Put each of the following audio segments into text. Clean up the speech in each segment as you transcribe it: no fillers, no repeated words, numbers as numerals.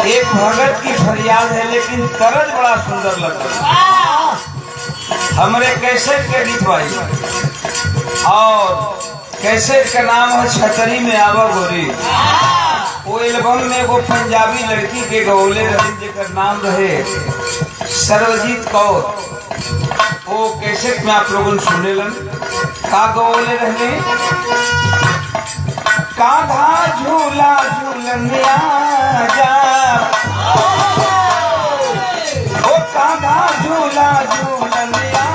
एक भगत की फरियाद है लेकिन तरज बड़ा सुंदर लगता है। हमरे कैसेट के गीत भाई और कैसेट का नाम है छतरी में आवा गोरी। वो एल्बम में वो पंजाबी लड़की के गौले रहे जेकर नाम रहे सर्वजीत कौर। वो कैसेट में आप लोगों ने सुने लन का गौले रहे काधा झूला झूलनिया जा ओ काधा झूला झूलनिया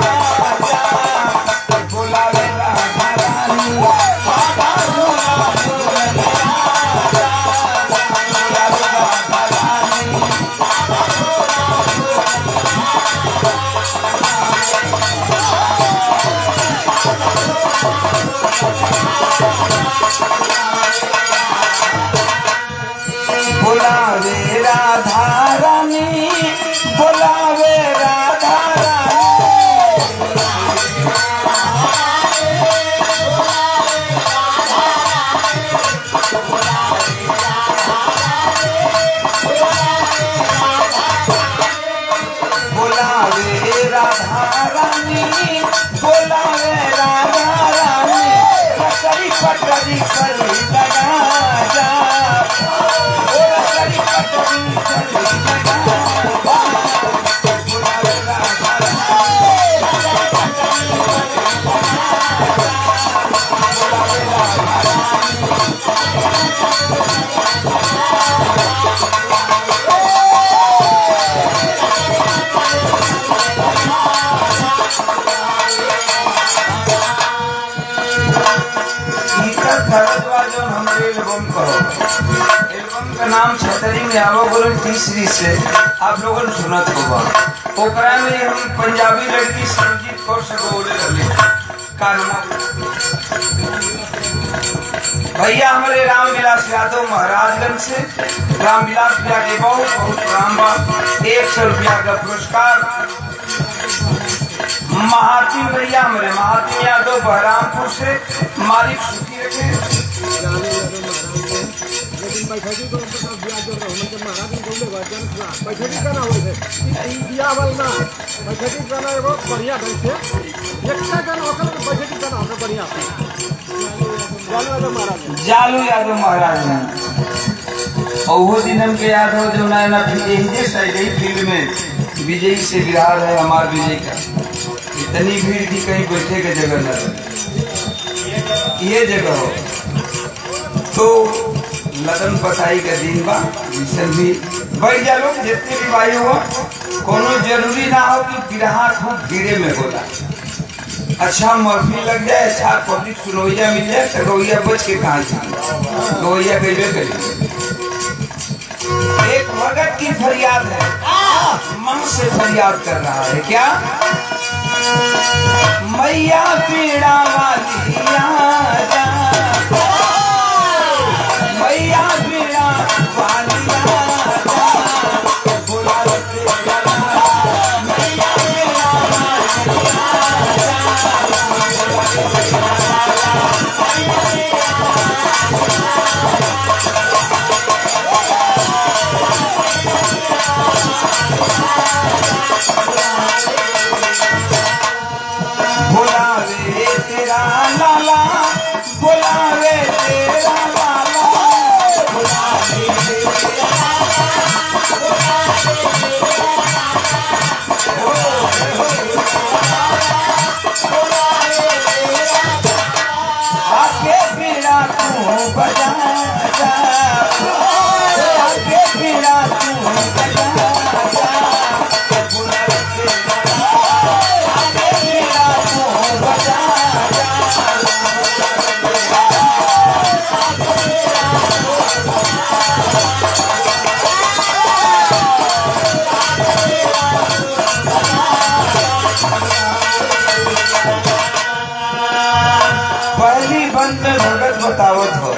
जा बुलावे राधा रानी काधा झूला झूलनिया जा बुलावे राधा रानी। बुलावे राधा रानी बुलावे राधा बुलावे राधा रानी बुलावे राधा रानी रसरी पटरी पर लगा जा रसरी पटरी पर लगा बुलावे राधा जो हमारे एल्बम एल्बम का नाम छतरी में आवा बोलो तीसरी से आप लोगों ने सुना होगा। ओकरा में हम पंजाबी लड़की सर्वजीत कौर से बोले रहे भैया हमारे रामविलास यादव महाराजगंज से रामविलास भैया के बहुत बहुत प्रणाम बा। 100 रुपया का पुरस्कार महाती भैया हमारे महाती यादव बहरामपुर से मालिक सुखी रखे। जालू यादव महाराज ने और वो दिन हमके याद हो जो ना फील्ड में विजयी से बिहार है हमार विजय का इतनी भीड़ थी कहीं बैठे के जगह न ये जगह हो तो लगन बसाई का दिन बा जिसन भी बैठ जा लोग जितने भी भाई हुआ कोनो जरूरी ना हो कि बिरहा खूब भीड़े में होला। अच्छा मर्फी लग जाए अच्छा पब्लिक सुनोइया मिल जाए तो गौया बच के कहाँ जाए गौया गईबे करिए। एक भगत की फरियाद है मन से फरियाद कर रहा है क्या मैया पीड़ा वाली आजा मैया पीड़ा वाली आजा बुला मैया पीड़ा वाली बुलावे तेरा लाला बुलावे तेरा लाला बुलावे तेरा आके पीड़ा तू बजा जा आके पीड़ा तू बजा जा बुलावे तेरा आके पीड़ा तू बजा पहली बंद में भगत बतावत हो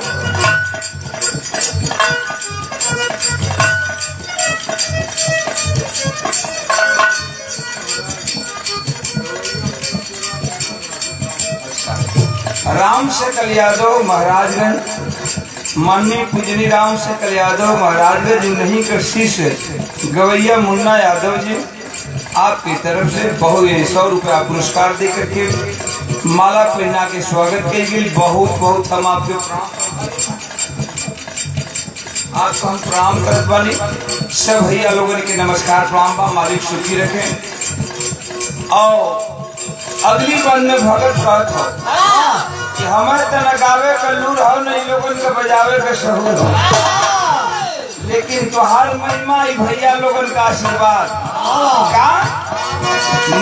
राम सकल यादव महाराजगंज माननीय पूजनी राम सकल यादव महाराजगंज नहीं कर शिष्य गवैया मुन्ना यादव जी आपकी तरफ से बहुत 100 रुपया पुरस्कार दे करके माला पहना के स्वागत के लिए बहुत बहुत हम आपके आपको हम प्रणाम करत बानी। सब भैया लोगन के नमस्कार प्रणाम बा। मालिक सुखी रखे। और अगली बंद में भगत कहत हो कि हमारे तना गावे का लूर हो नहीं लोगन का बजावे का शहूर हो, लेकिन तोहार महिमा ही भैया लोगन का आशीर्वाद का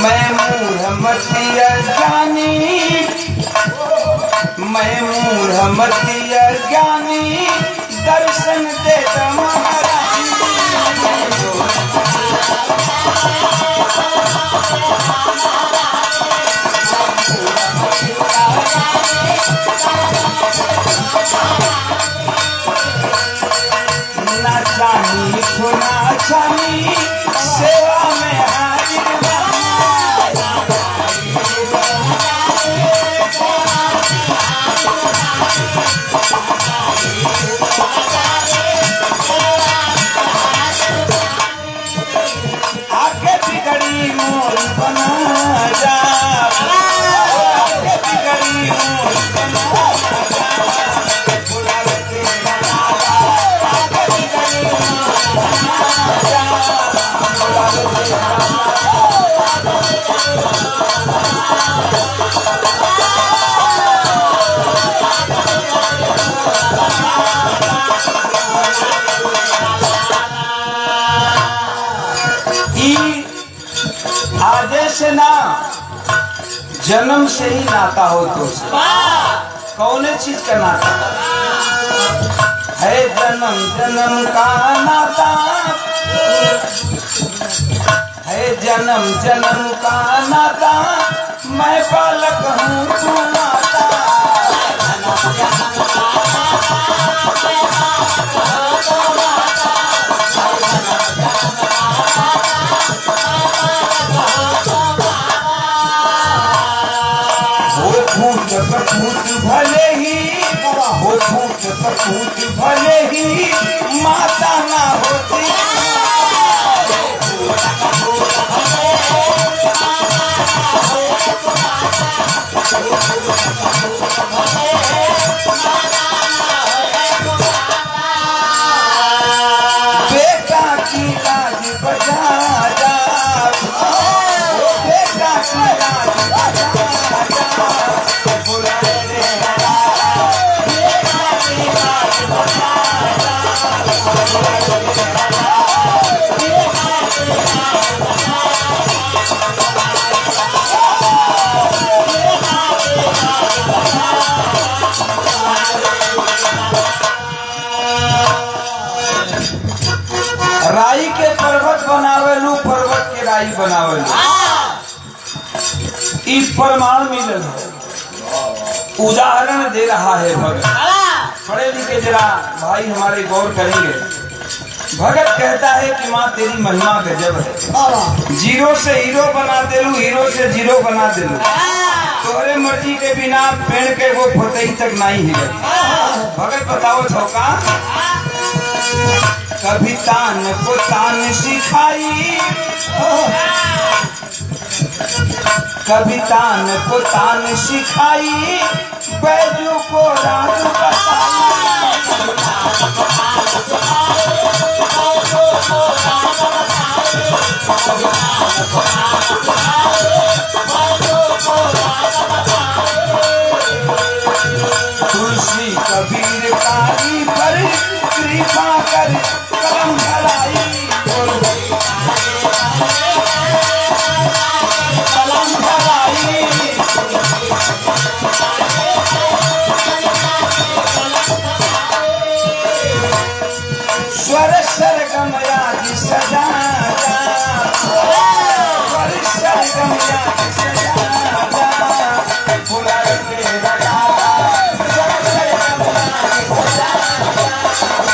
मैं मूढ़मतिया ज्ञानी मैं मूढ़मतिया ज्ञानी दर्शन दे ना चाही खुना चाही सेवा में हाजिर आगे बिगड़ी मोर बना जा आगे बिगड़ी मोर बना जा बुलावे के आगे बिगड़ी मोर बना जा बुलावे आजे से ना जन्म से ही नाता हो तो कौन चीज का नाता है? जन्म जन्म का नाता है, जन्म जन्म का नाता मैं बालक हूँ तू माता। कपूत भले ही वो भूत कपूत भले ही माता ना होती बेटा की लाज बजा जा बेटा की लाज बजा जा राई के पर्वत बनावेलू पर्वत के राई बनावेलू इस प्रमाण मिलल उदाहरण दे रहा है भगत। पढ़े लिखे जरा भाई हमारे गौर करेंगे। भगत कहता है कि माँ तेरी महिमा गजब है, जीरो से हीरो बना देलू हीरो से जीरो बना देलू तोहरे मर्जी के बिना पेड़ के वो फतई तक नहीं हिले। भगत बताओ छौका कभी तान को तान सिखाई कभी तान को तान सिखाई बैजू को राज बताई। तुलसी कबीर कारी पर कृपा कर कलम धराई कलम धराई स्वर सरगम याद सजा जा स्वर सरगम याद सजा जा बुला के लगा स्वर सरगम याद सजा जा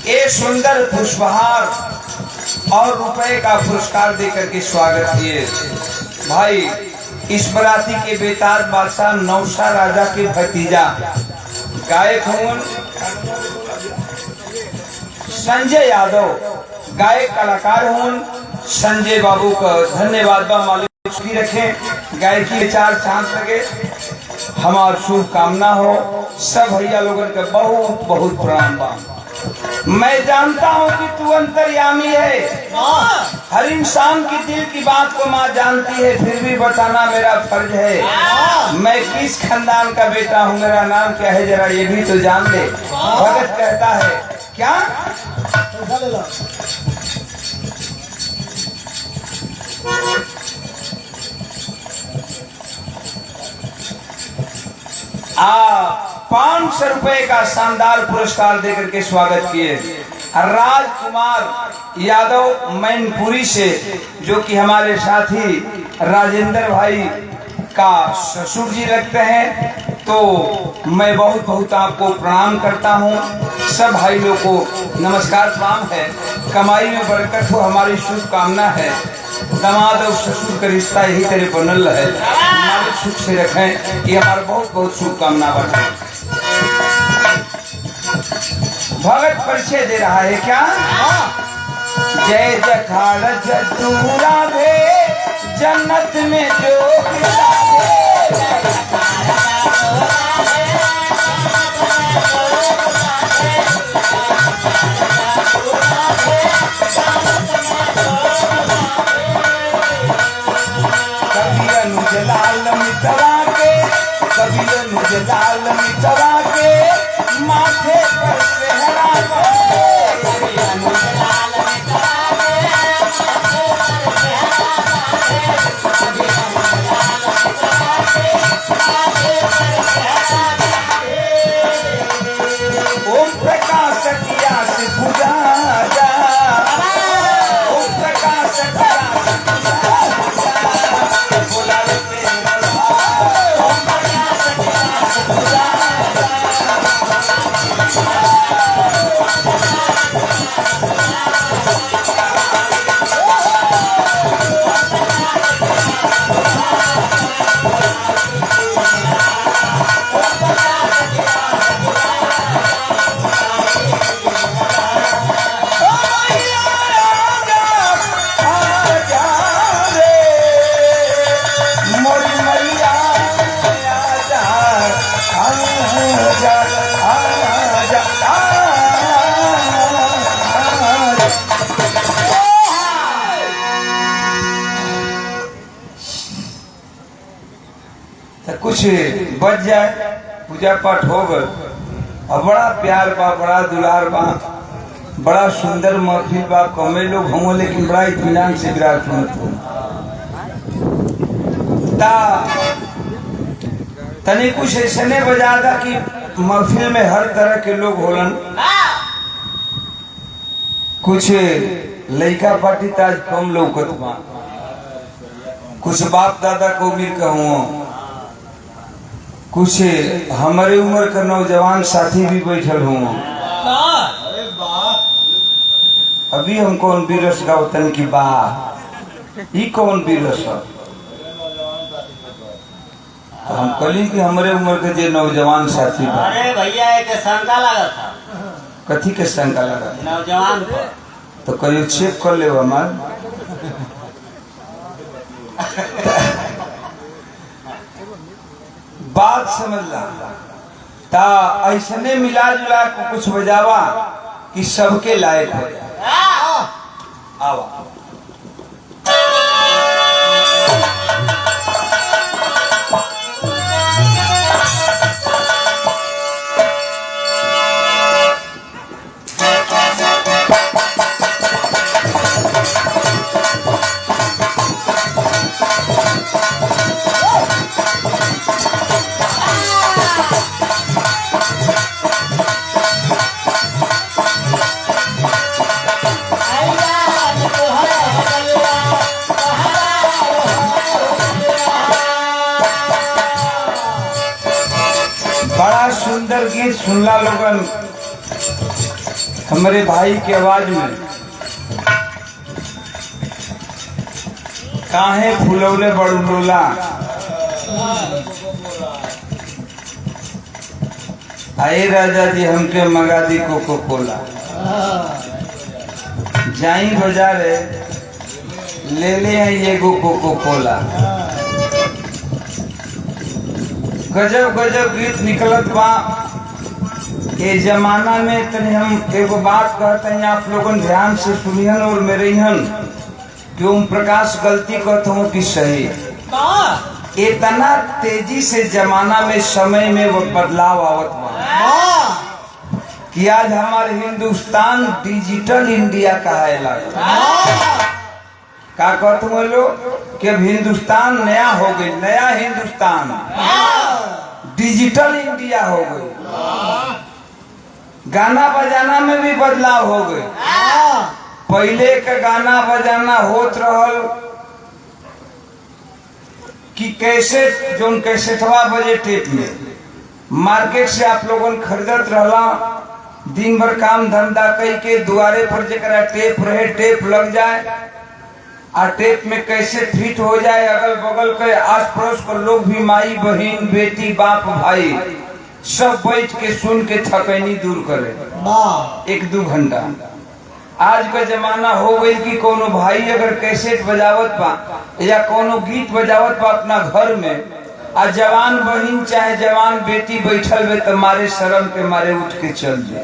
ये सुंदर पुष्पहार और रुपए का पुरस्कार देकर के स्वागत किए। भाई इस बराती के बेताज बादशाह नौशा राजा के भतीजा गायक हूँ संजय यादव, गायक कलाकार हूँ संजय बाबू का धन्यवाद बा मालिक की रखे। गायकी विचार चांद लगे, हमार शुभकामना हो। सब भैया लोगन का बहुत बहुत प्रणाम बा। मैं जानता हूँ कि तू अंतर्यामी है, हर इंसान की दिल की बात को माँ जानती है, फिर भी बताना मेरा फर्ज है। मैं किस खानदान का बेटा हूँ, मेरा नाम क्या है, जरा ये भी तो जान ले। भगत कहता है क्या, आप 500 रुपए का शानदार पुरस्कार देकर के स्वागत किए राजकुमार यादव मैनपुरी से, जो कि हमारे साथी राजेंद्र भाई का ससुर जी रखते हैं। तो मैं बहुत बहुत आपको प्रणाम करता हूँ। सब भाई लोग को नमस्कार प्रणाम है। कमाई में बरकत हो, हमारी शुभकामना है। दामाद और ससुर का रिश्ता यही तरह बनल है, हमारे सुख से रखें, ये हमारा बहुत बहुत शुभकामना बना। भगत परिचय दे रहा है क्या, जय जखाड़ जदू राधे जन्नत में जो कभी अनुज लाल मितवा के, कभी अनुज लाल मितवा के माथे पर सेहरा कभी अनुज लाल मितवा के माथे पर सेहरा कभी अनुज लाल मितवा के माथे पर सेहरा। ओम प्रकाश किया से पूजा जा, ओम प्रकाश किया से कुछ बच जाए, पूजा पाठ हो गए और बड़ा प्यार बा, बड़ा दुलार बा, बड़ा सुंदर महफिल बा। कमे लोग होंगे लेकिन बड़ा इत्मीनान से विराट तनी कुछ ऐसे नहीं बजा था कि महफिल में हर तरह के लोग होलन। कुछ लड़का पार्टी ताज कम लौकत बा, कुछ बाप दादा को उम्र कहूँ, कुछ हमारे उम्र का नौजवान साथी भी बैठल हूँ। अभी हम कौन बीरस गावतन की बात, ये कौन बीरस है? तो हम कली कि हमारे उम्र के जो नौजवान साथी। अरे भैया एक शंका लगा था। कथी के शंका लगा? नौजवान को तो कहियो चेक कर ले हमार। बात समझ ला ता ऐसने मिला जुला को कुछ बजावा कि सबके लायक हो जाए। आवा सुंदर गीत सुनला लोगन। हमारे भाई की आवाज में काहे फुलौले बड़ुलोला आए राजा जी हमके मंगा दी कोको कोला जाई बाजारे ले ले आई एगो कोको कोला। गजब गजब गीत निकलत बा ये जमाना में। तनी हम एगो बात कहते हैं आप लोगन ध्यान से सुनियन और मेरे हन कि ओम प्रकाश गलती कहता हूँ कि सही। इतना तेजी से जमाना में समय में वो बदलाव आवत बा कि आज हमारे हिंदुस्तान डिजिटल इंडिया कहाएला। का कहते हैं लोग कि अब हिंदुस्तान नया हो गई, नया हिंदुस्तान डिजिटल इंडिया हो गई। गाना बजाना में भी बदलाव हो गए। पहले का गाना बजाना होत रहल कि कैसे जो कैसेटवा बजे टेप में मार्केट से आप लोगन खरीदत रहला। दिन भर काम धंधा कई के दुआरे पर जरा टेप रहे टेप लग जाए और टेप में कैसे फिट हो जाए। अगल बगल के आस पड़ोस के लोग भी माई बहन बेटी बाप भाई सब बैठ के सुन के थकैनी दूर करे 1-2 घंटा। आज का जमाना हो गई कि कोनो भाई अगर कैसेट बजावत बा या कोनो गीत बजावत बा अपना घर में आ जवान बहन चाहे जवान बेटी बैठल बे तो मारे शर्म के मारे उठ के चल जाए।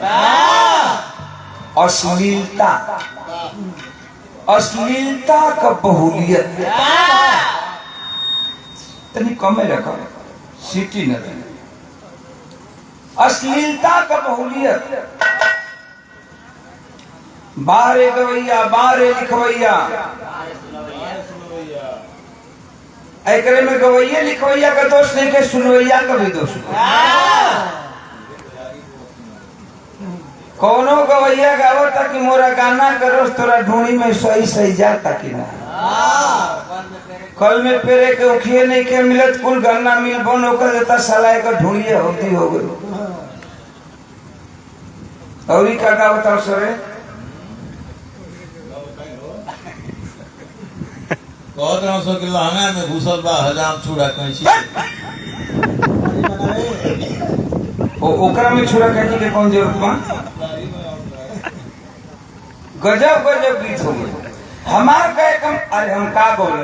अश्लीलता अश्लीलता का बहुलियत तनी कमे रखो सीटी न रहे। अश्लीलता का बहुलियत बाहरे गवैया बाहरे लिखवैया एकरे में गवैया लिखवैया का दोष नहीं के सुनवैया का भी दोष। कोनो गवैया गावो ताकि मोरा गाना करो तोरा ढूंढी में सही सही जाता कि ना। कल में पेरे के उखिए नहीं के मिलत कुल गन्ना मिल बन होकर देता सलाह का ढूंढिए होती हो गई। और ही का बताओ सरे कहत रहो सो कि लहंगा में घुसल बा हजाम छुड़ा कैंची ओकरा में छुड़ा कैंची के कौन जरूरत बा। गजब गजब गीत हो गए हमार कहे कम। अरे हम का बोले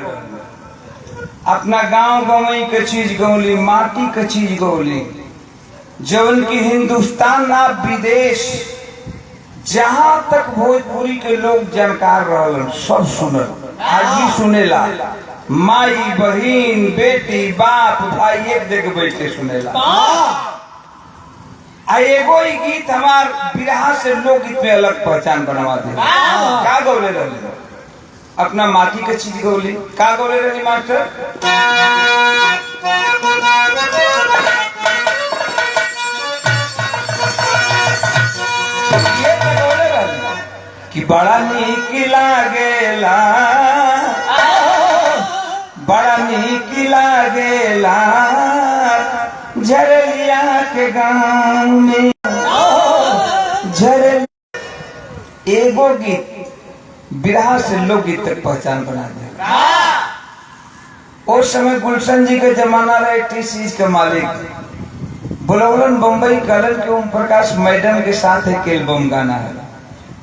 अपना गांव गवई के चीज गौली माटी के चीज गौली जवन की हिंदुस्तान ना विदेश जहां तक भोजपुरी के लोग जानकार रहल सब सुनल आज भी सुनेला। माई बहन बेटी बाप भाई एक जगह बैठ के सुनेला। एगो ही गीत हमार बिरहा से लोकगीत में अलग पहचान बनवा दे। का गौले रही अपना माटी के चीज गौली का गौले रही मास्टर। ये तो गौले रही कि बड़ा नीक लागेला बड़ा नीक लागेला झरलिया के गाँव में झरल। एगो गीत बिरहा से लोकगीत तक पहचान बना दे। उस समय गुलशन जी के जमाना रहे टीसीज के मालिक बुलौलन बम्बई कलर के ओम प्रकाश मैडम के साथ एक एल्बम गाना है।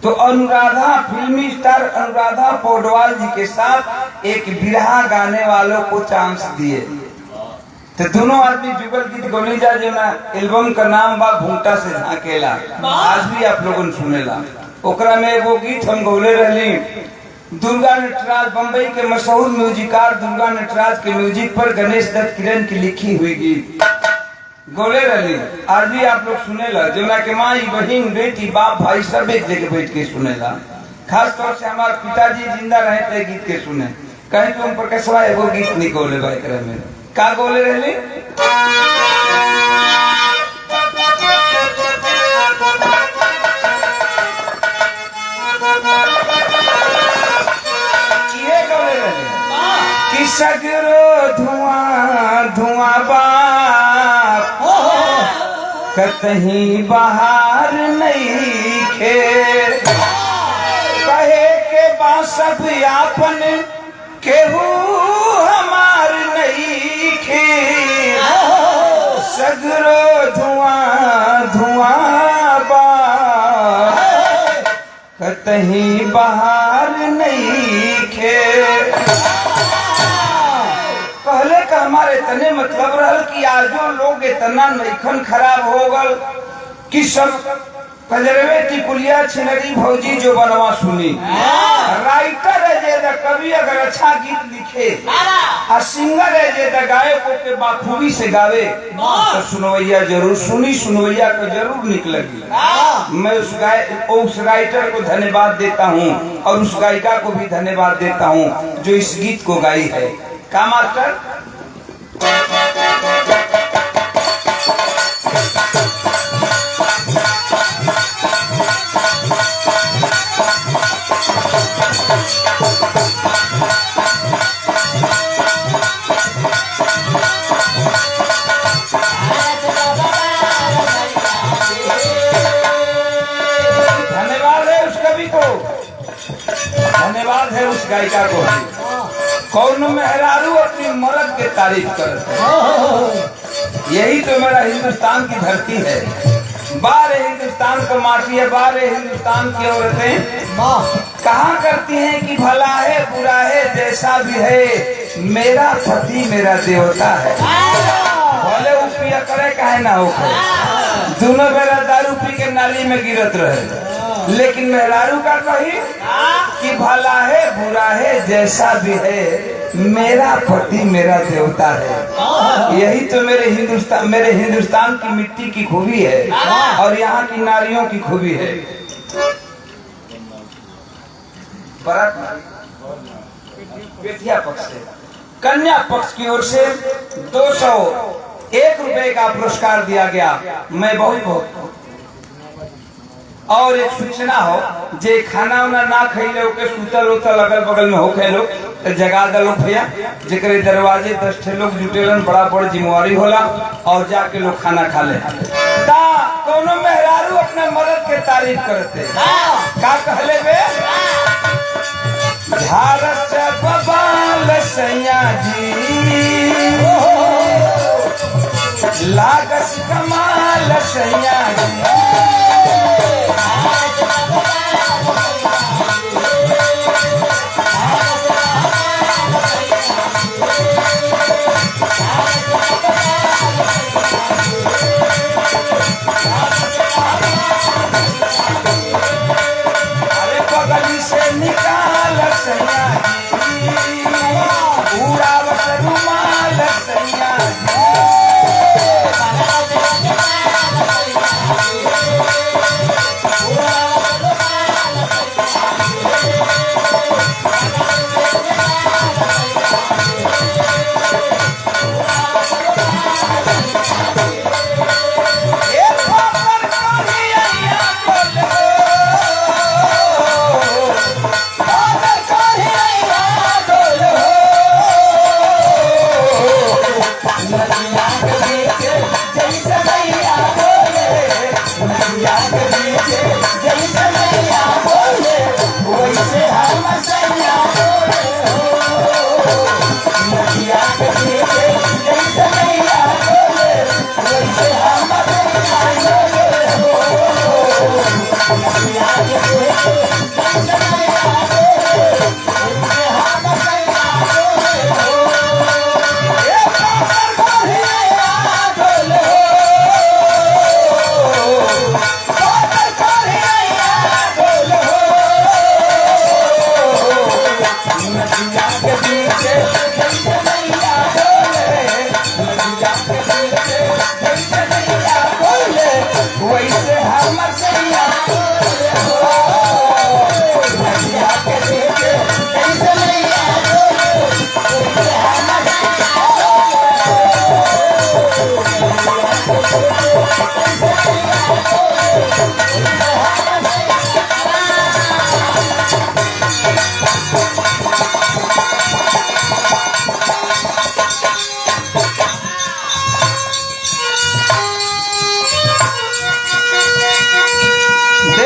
तो अनुराधा फिल्मी स्टार अनुराधा पौडवाल जी के साथ एक बिरहा गाने वालों को चांस दिए। तो दोनों आदमी जुगल गीत गौली जा जो ना एल्बम का नाम बा घूंटा से झाकेला। आज भी आप लोगन सुनेला। ओकरा में एगो गीत हम गौले रहली दुर्गा नटराज बम्बई के मशहूर म्यूजिकार दुर्गा नटराज के म्यूजिक पर गणेश दत्त किरण की लिखी हुई गीत गौले रही। आज भी आप लोग सुनेला जो ना के माई बहन बेटी बाप भाई सब एक जगह बैठ के सुनेला। खास तौर से हमारे पिताजी जिंदा रहे थे गीत के सुने कहीं तुम पर कैसवा एगो गीत नहीं गौले भाई करे में का गौले रहली। ये गौले रहली कि सगरो धुआं धुआं बाप कतहीं बाहर नहीं खे कहे के बा सब आपन केहू हमार नहीं खे सगरो धुआं धुआं बा कतहीं बहार नहीं खे कहले का हमारे तने मतलब रहल कि आजो लोग इतना नैखन खराब हो गल कि सब कजरवे की पुलिया छिनरी भौजी जो बनवा सुनी राइटर है जे कवि अगर अच्छा गीत लिखे और सिंगर है जे गायक के बाखूबी से गावे तो सुनवैया जरूर सुनी, सुनवैया को जरूर निक लगी। मैं उस राइटर को धन्यवाद देता हूँ और उस गायिका को भी धन्यवाद देता हूँ जो इस गीत को गाई है। का मास्टर धन्यवाद है उस गायिका को। कौन मेहरारू अपनी मर्द के तारीफ करते हैं। यही तो मेरा हिंदुस्तान की धरती है। बारे हिंदुस्तान का माटी है, बारे हिंदुस्तान की औरतें कहाँ करती हैं कि भला है बुरा है जैसा भी है मेरा पति मेरा देवता है। भले वो पिया करे काहे ना हो, दोनों मेरा दारू पी के नाली में गिरत रहे, लेकिन मेहरारू का कही कि भला है बुरा है जैसा भी है मेरा पति मेरा देवता है। यही तो मेरे हिंदुस्तान की मिट्टी की खूबी है और यहाँ की नारियों की खूबी है। बेटिया पक्ष से कन्या पक्ष की ओर से 201 रुपए का पुरस्कार दिया गया। मैं बहुत और एक सूचना हो जे खाना उना ना खैले के सुतल उतल अगल बगल में होके लोग तो जगा दलो भैया जेकरे दरवाजे 10 ठे लोग जुटेलन, बड़ा बड़ जिम्मेवारी होला और जाके लोग खाना खा ले। ता कोनो मेहरारू अपने मर्द के तारीफ करते का कहले बे भारत बबाल सैया जी लागस कमाल सैया जी अरे बगली से निकाल सैया जी उड़ावत रुमाल सैया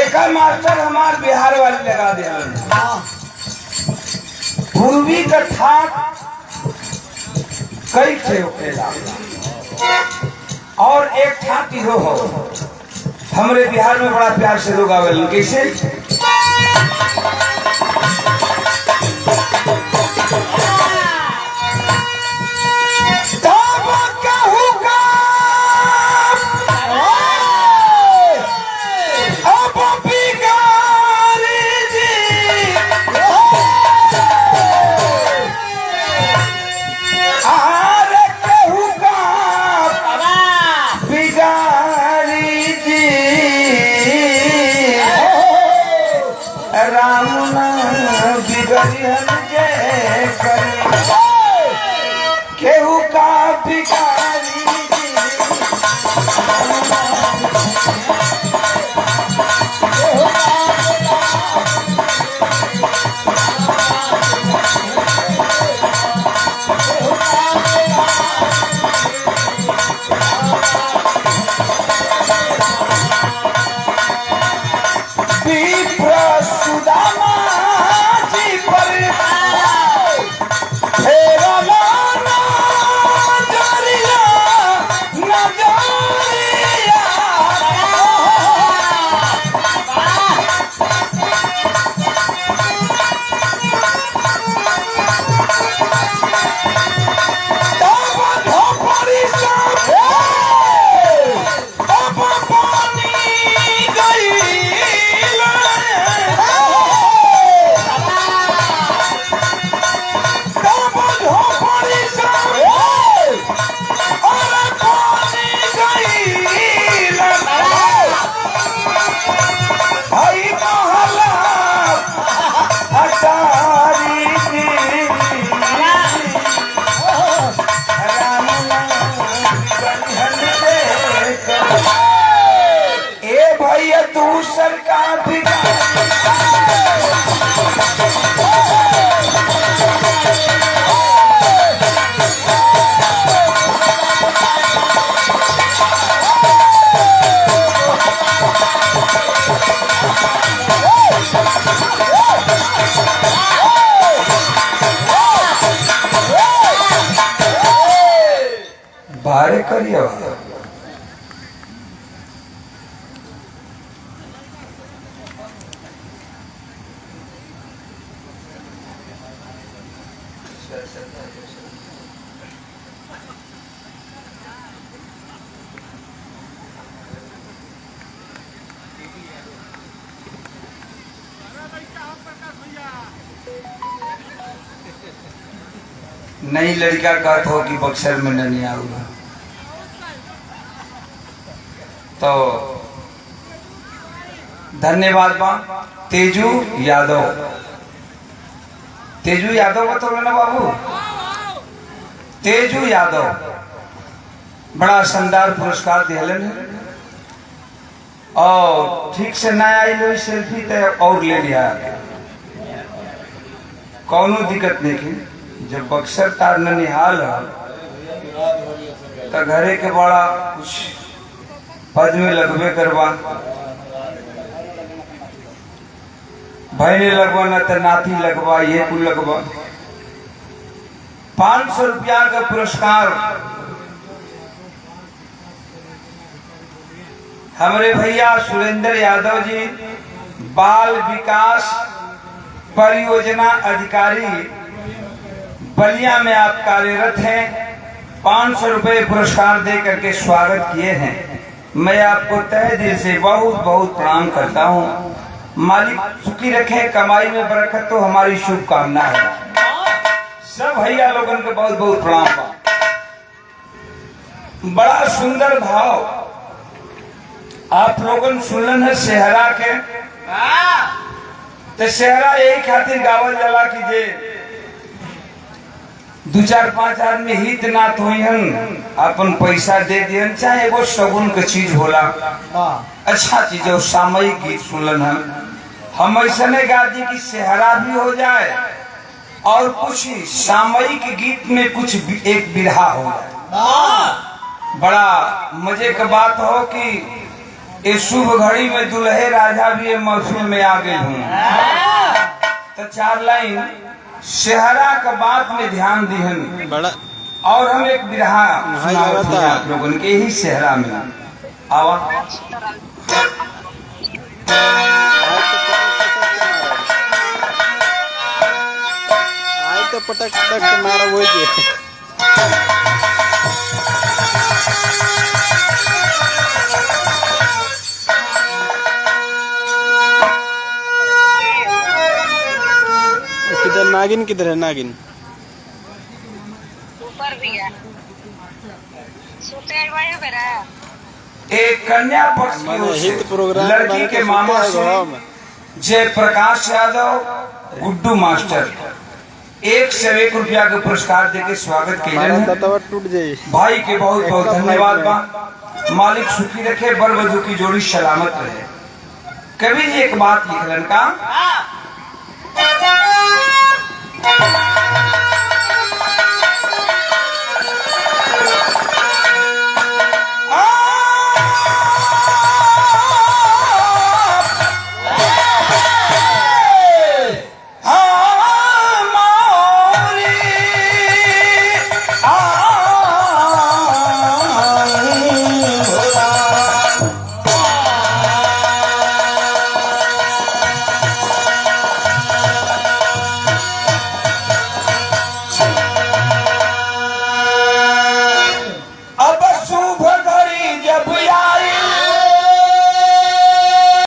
एक मास्टर हमार बिहार वाली लगा दे पूर्वी का ठाक कई थे होकेला और एक ठाक इहो हो हमरे बिहार में बड़ा प्यार से लोग आवेलन कैसे केहू का भिखारी बारे करिए नई लड़का कहत हो कि बक्सर में नहीं आऊंगा तो धन्यवाद बा तेजू यादव बतौले ना बाबू तेजू यादव बड़ा शानदार पुरस्कार दिहलन और ठीक से ना आई लो सेल्फी तो और ले लिया कौनो दिक्कत नहीं की जब बक्सर तार ननिहाल तो घरे के बड़ा कुछ पद में लगवे करवा भैने लगवा न तो नाती लगवा ये कुल लगवा 500 रुपया का पुरस्कार हमारे भैया सुरेंद्र यादव जी बाल विकास परियोजना अधिकारी बलिया में आप कार्यरत हैं 500 रुपए पुरस्कार दे करके स्वागत किए हैं। मैं आपको तहे दिल से बहुत बहुत प्रणाम करता हूँ। मालिक सुखी रखे, कमाई में बरकत तो हमारी शुभकामना है। सब भैया लोगों को बहुत बहुत प्रणाम। बड़ा सुंदर भाव आप लोगों सुनलन है सेहरा के तो सेहरा यही खातिर गावल जाला कि जे 2-4-5 आदमी हित ना तो अपन पैसा दे दियन चाहे एगो शगुन के चीज होला अच्छा चीज है। सामयिक गीत सुनलन हम ऐसा नहीं गा दी कि सेहरा भी हो जाए और कुछ सामयिक गीत में कुछ एक बिरहा हो जाए। बड़ा मजे की बात हो कि इस शुभ घड़ी में दुल्हे राजा भी ये महफिल में आ गए हूँ। तो 4 लाइन सेहरा का बात में ध्यान दिहन बड़ा और हम एक बिरहा सुनावत हैं आप लोगन के ही सेहरा में। आवा आए तो पटक पटक मारा वही के किधर नागिन, किधर है नागिन? ऊपर भी है। सोते हुए बेरा एक कन्या पक्ष की ओर से हित प्रोग्राम लड़की के मामा से जय प्रकाश यादव गुड्डू मास्टर 1 से 1 रुपया के पुरस्कार देके स्वागत के तवा टूट जाये। भाई के बहुत बहुत धन्यवाद बा। मालिक सुखी रखे, बर वधू की जोड़ी सलामत रहे। कवि जी एक बात लिखलन का